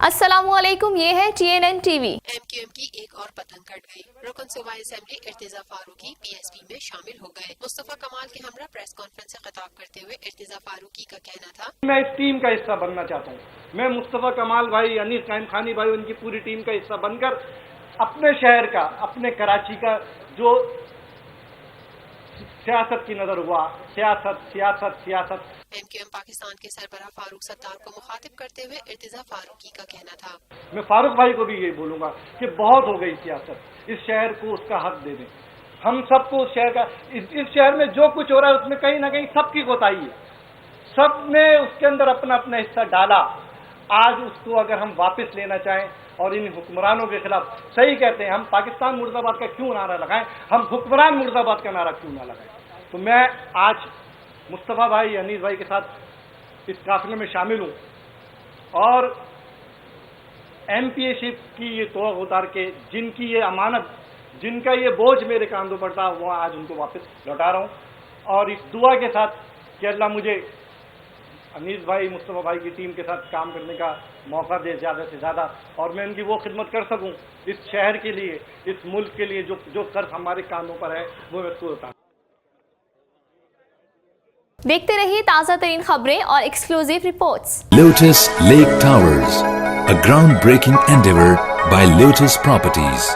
अस्सलाम वालेकुम, ये है TNN TV। MQM की एक और पतंग कट गई। रुकन सूबाई असेंबली इर्तिजा फारूकी PSP में शामिल हो गए। मुस्तफा कमाल के हमरा प्रेस कॉन्फ्रेंस से खिताब करते हुए इर्तिजा फारूकी का कहना था, मैं इस टीम का हिस्सा बनना चाहता हूँ। मैं मुस्तफा कमाल भाई, अनीस कायम खानी भाई, उनकी पूरी टीम का हिस्सा बनकर अपने शहर का, अपने कराची का जो सियासत की नजर हुआ, सियासत MQM पाकिस्तान के सरबराह फारूक सत्तार को मुखातिब करते हुए इर्तिजा फारूकी का कहना था, मैं फारूक भाई को भी यही बोलूंगा कि बहुत हो गई सियासत, इस शहर को उसका हक दे दें। हम सबको उस शहर का, इस शहर में जो कुछ हो रहा है उसमें कहीं ना कहीं सबकी कोताही है। सब ने उसके अंदर अपना अपना हिस्सा डाला। आज उसको अगर हम वापस लेना चाहें और इन हुक्मरानों के खिलाफ, सही कहते हैं, हम पाकिस्तान मुर्दाबाद का क्यों नारा लगाएं, हम हुक्मरान मुर्दाबाद का नारा क्यों ना लगाएं। तो मैं आज मुस्तफा भाई, अनीस भाई के साथ इस काफिले में शामिल हूँ और MPA-शिप की ये तोड़ उतार के, जिनकी ये अमानत, जिनका ये बोझ मेरे कांधों पर था, वो आज उनको वापस लौटा रहा हूँ। और इस दुआ के साथ कि अल्लाह मुझे अनीस भाई, मुस्तफा भाई की टीम के साथ काम करने का मौका दे ज़्यादा से ज़्यादा, और मैं उनकी वो खिदमत कर सकूं इस शहर के लिए, इस मुल्क के लिए, जो कर्ज हमारे कांधों पर है वो मैं उसको उतारूं। देखते रहिए ताज़ा तरीन खबरें और exclusive reports. Lotus Lake Towers, a groundbreaking endeavor by Lotus Properties.